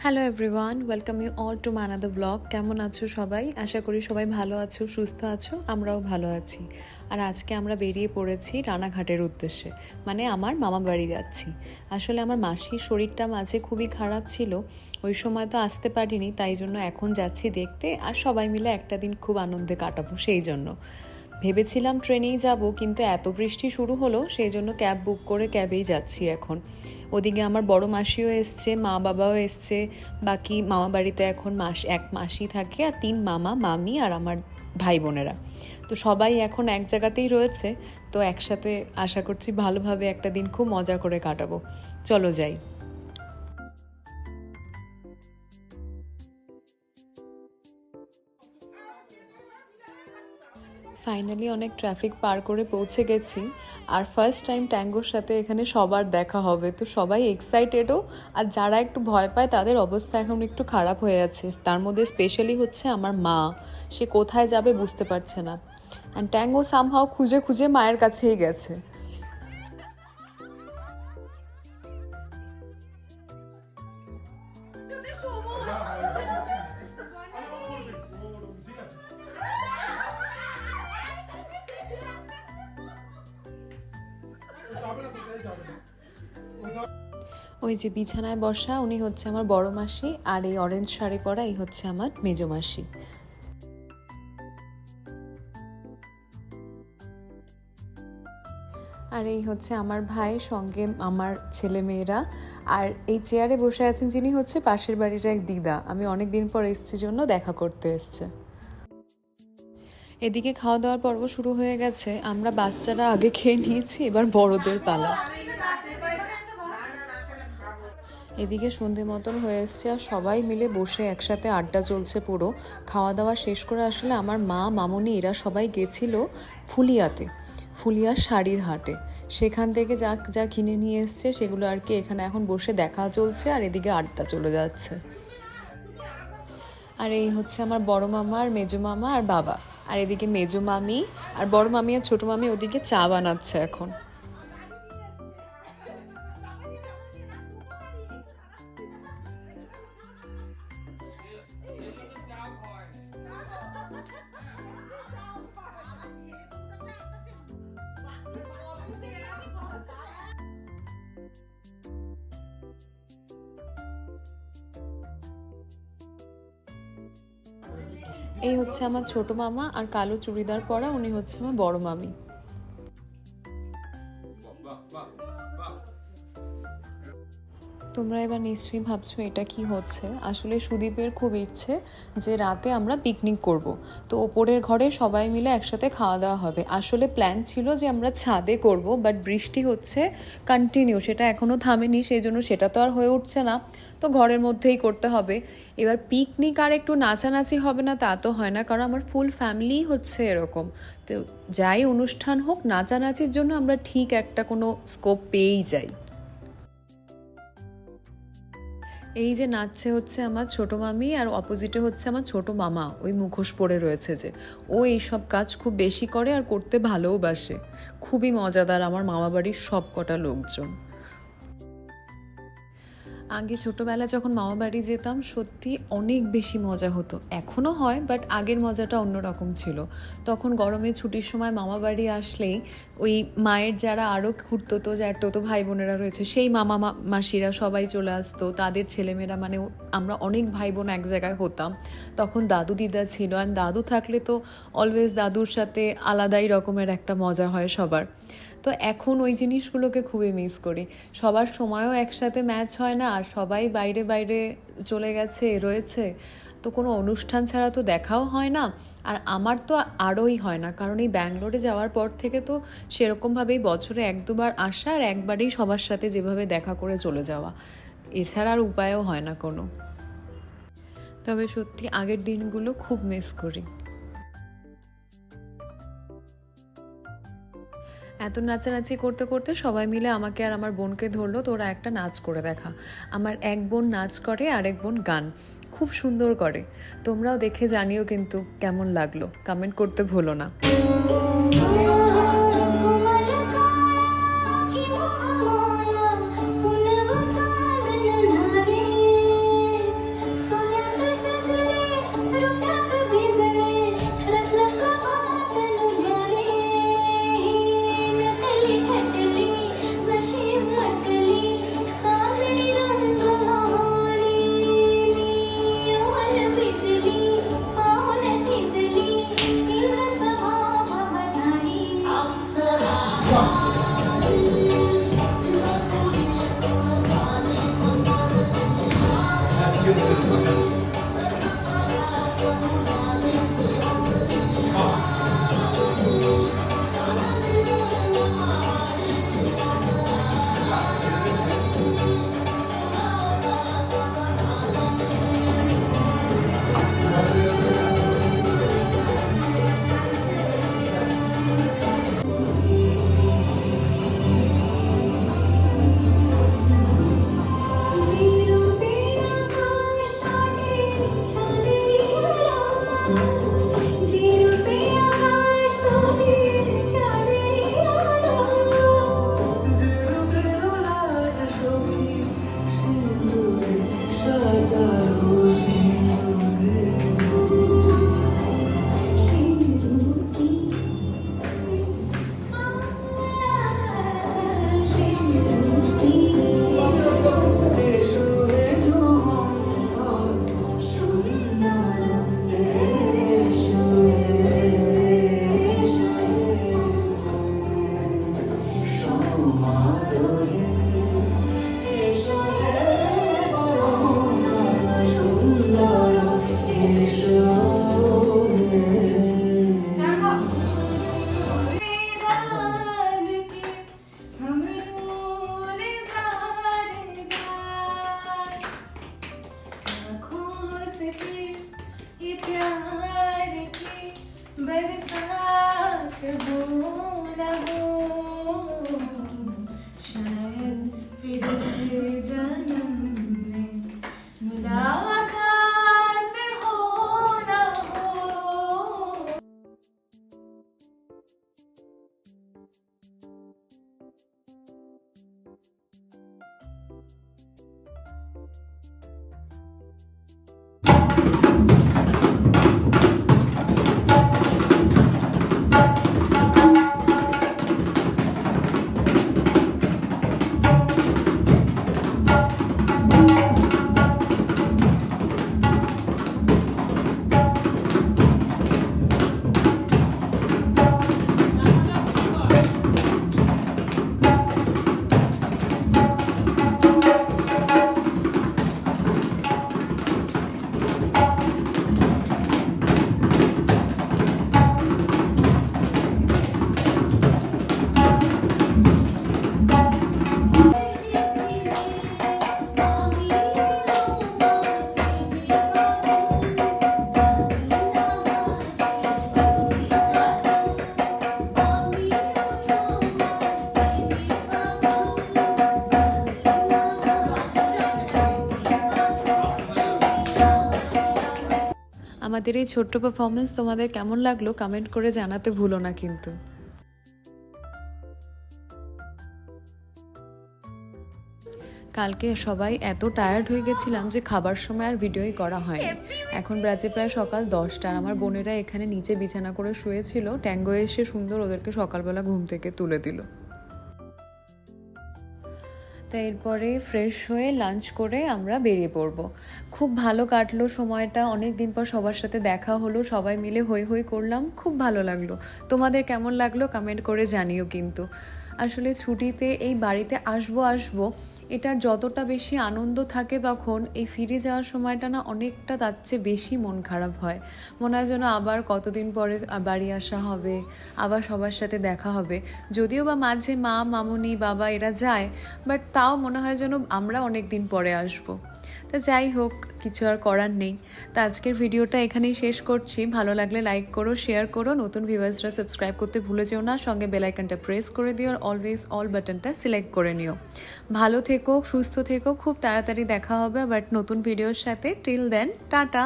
Hello everyone, welcome you all to my another blog. কেমন আছো সবাই? আশা করি সবাই ভালো আছো, সুস্থ আছো। আমরাও ভালো আছি। আর আজকে আমরা বেরিয়ে পড়েছি রানাঘাটের উদ্দেশ্যে, মানে আমার মামা বাড়ি যাচ্ছি। আসলে আমার মাসির শরীরটা মাঝে খুবই খারাপ ছিল, ওই সময় তো আসতে পারিনি, তাই জন্য এখন যাচ্ছি দেখতে। আর সবাই মিলে একটা দিন খুব আনন্দে কাটাবো, সেই জন্য ভেবেছিলাম ট্রেনেই যাব, কিন্তু এত বৃষ্টি শুরু হলো সেই জন্য ক্যাব বুক করে ক্যাবেই যাচ্ছি এখন। ওদিকে আমার বড় মাসিও এসছে, মা বাবাও এসছে। বাকি মামা বাড়িতে এখন এক মাসি থাকে, আর 3 মামা মামি আর আমার ভাই বোনেরা। তো সবাই এখন এক জায়গাতেই রয়েছে। তো একসাথে আশা করছি ভালোভাবে একটা দিন খুব মজা করে কাটাবো। চলো যাই। ফাইনালি অনেক ট্রাফিক পার করে পৌঁছে গেছি। আর ফার্স্ট টাইম ট্যাঙ্গোর সাথে এখানে সবার দেখা হবে, তো সবাই এক্সাইটেডও। আর যারা একটু ভয় পায় তাদের অবস্থা এখন একটু খারাপ হয়ে আছে, তার মধ্যে স্পেশালি হচ্ছে আমার মা। সে কোথায় যাবে বুঝতে পারছে না। অ্যান্ড ট্যাঙ্গো সামহাও খুঁজে খুঁজে মায়ের কাছেই গেছে। ওই যে বিছানায় বসা উনি হচ্ছে আমার বড় মাসি, আর এই অরেঞ্জ শাড়ি পরা এই হচ্ছে আমার মেজো মাসি। আর এই হচ্ছে আমার ভাই, সঙ্গে আমার ছেলে মেয়েরা। আর এই চেয়ারে বসে আছেন যিনি হচ্ছে পাশের বাড়ির এক দিদা, আমি অনেক দিন পর এসছি জন্য দেখা করতে এসছে। এদিকে খাওয়া দাওয়ার পর্ব শুরু হয়ে গেছে। আমরা বাচ্চারা আগে খেয়ে নিয়েছি, এবার বড়দের পালা। এদিকে সন্ধে মতন হয়ে এসছে, আর সবাই মিলে বসে একসাথে আড্ডা চলছে পুরো। খাওয়া দাওয়া শেষ করে আসলে আমার মা মামনি এরা সবাই গেছিল ফুলিয়াতে, ফুলিয়ার শাড়ির হাটে। সেখান থেকে যা যা কিনে নিয়ে এসছে সেগুলো আর কি এখানে এখন বসে দেখা চলছে, আর এদিকে আড্ডা চলে যাচ্ছে। আর এই হচ্ছে আমার বড় মামা আর মেজো মামা আর বাবা। আর এদিকে মেজো মামি আর বড় মামি আর ছোট মামি ওদিকে চা বানাচ্ছে এখন। এই হচ্ছে আমার ছোট মামা, আর কালো চুড়িদার পরা উনি হচ্ছে আমার বড় মামি। তোমরা এবার নিশ্চয়ই ভাবছো এটা কি হচ্ছে। আসলে সুদীপের খুব ইচ্ছে যে রাতে আমরা পিকনিক করব। তো ওপরের ঘরে সবাই মিলে একসাথে খাওয়া দাওয়া হবে। আসলে প্ল্যান ছিল যে আমরা ছাদে করব, বাট বৃষ্টি হচ্ছে কন্টিনিউ, সেটা এখনও থামেনি, সেই জন্য সেটা তো আর হয়ে উঠছে না। তো ঘরের মধ্যেই করতে হবে। এবার পিকনিক আর একটু নাচানাচি হবে না তা তো হয় না, কারণ আমার ফুল ফ্যামিলি হচ্ছে এরকম। তো যাই অনুষ্ঠান হোক, নাচানাচির জন্য আমরা ঠিক একটা কোনো স্কোপ পেয়েই যাই। এই যে নাচছে হচ্ছে আমার ছোট মামি, আর অপোজিটে হচ্ছে আমার ছোট মামা, ওই মুখোশ পরে রয়েছে যে। ও এইসব কাজ খুব বেশি করে আর করতে ভালোওবাসে। খুবই মজাদার আমার মামা বাড়ির সব কটা লোকজন। আগে ছোটোবেলা যখন মামা বাড়ি যেতাম সত্যি অনেক বেশি মজা হতো, এখনও হয়, বাট আগের মজাটা অন্যরকম ছিল। তখন গরমে ছুটির সময় মামা বাড়ি আসলেই ওই মায়ের যারা আরও খুঁড়তো, যার তো ভাই বোনেরা রয়েছে, সেই মামা মাসিরা সবাই চলে আসতো, তাদের ছেলেমেয়েরা, মানে আমরা অনেক ভাই বোন এক জায়গায় হতাম। তখন দাদু দিদা ছিল, আর দাদু থাকলে তো অলওয়েজ দাদুর সাথে আলাদাই রকমের একটা মজা হয় সবার। তো এখন ওই জিনিসগুলোকে খুবই মিস করি। সবার সময়ও একসাথে ম্যাচ হয় না, আর সবাই বাইরে বাইরে চলে গেছে রয়েছে, তো কোনো অনুষ্ঠান ছাড়া তো দেখাও হয় না। আর আমার তো আরোই হয় না, কারণ এই ব্যাঙ্গালোরে যাওয়ার পর থেকে তো সেরকমভাবেই বছরে 1-2বার আসা, আর একবারেই সবার সাথে যেভাবে দেখা করে চলে যাওয়া, এছাড়া আর উপায়ও হয় না কোনো। তবে সত্যি আগের দিনগুলো খুব মিস করি। এত নাচানাচি করতে করতে সবাই মিলে আমাকে আর আমার বোনকে ধরলো, তো ওরা একটা নাচ করে দেখা। আমার এক বোন নাচ করে, আর এক বোন গান খুব সুন্দর করে। তোমরাও দেখে জানিও কিন্তু কেমন লাগলো, কমেন্ট করতে ভুলো না। बरसात हो न हो, शायद फिर से जन्म में मुलाकात हो न हो। আমাদের এই ছোট্ট পারফরমেন্স তোমাদের কেমন লাগলো কমেন্ট করে জানাতে ভুলো না কিন্তু। কালকে সবাই এত টায়ার্ড হয়ে গেছিলাম যে খাবার সময় আর ভিডিওই করা হয়নি। এখন বাজে প্রায় সকাল 10টা। আমার বোনেরা এখানে নিচে বিছানা করে শুয়েছিল, ট্যাঙ্গো এসে সুন্দর ওদেরকে সকালবেলা ঘুম থেকে তুলে দিল। তাই এরপরে ফ্রেশ হয়ে লাঞ্চ করে আমরা বেরিয়ে পড়বো। খুব ভালো কাটলো সময়টা, অনেক দিন পর সবার সাথে দেখা হলো, সবাই মিলে হই হই করলাম, খুব ভালো লাগলো। তোমাদের কেমন লাগলো কমেন্ট করে জানিও কিন্তু। আসলে ছুটিতে এই বাড়িতে আসবো এটার যতটা বেশি আনন্দ থাকে তখন এই ফিরে যাওয়ার সময়টা না অনেকটা তার চেয়ে বেশি মন খারাপ হয়। মনে হয় যেন আবার কতদিন পরে বাড়ি আসা হবে, আবার সবার সাথে দেখা হবে। যদিও বা মাঝে মা, মামুনি, বাবা এরা যায়, বাট তাও মনে হয় যেন আমরা অনেক দিন পরে আসবো। তা যাই হোক, কিছু আর করার নেই। তা আজকের ভিডিওটা এখানেই শেষ করছি। ভালো লাগলে লাইক করো, শেয়ার করো, নতুন ভিউয়ার্সরা সাবস্ক্রাইব করতে ভুলে যেও না, সঙ্গে বেল আইকনটা প্রেস করে দিও আর অলওয়েজ অল বাটনটা সিলেক্ট করে নিও। ভালো থেকো, সুস্থ থেকো, খুব তাড়াতাড়ি দেখা হবে বাট নতুন ভিডিওর সাথে। Till then tata.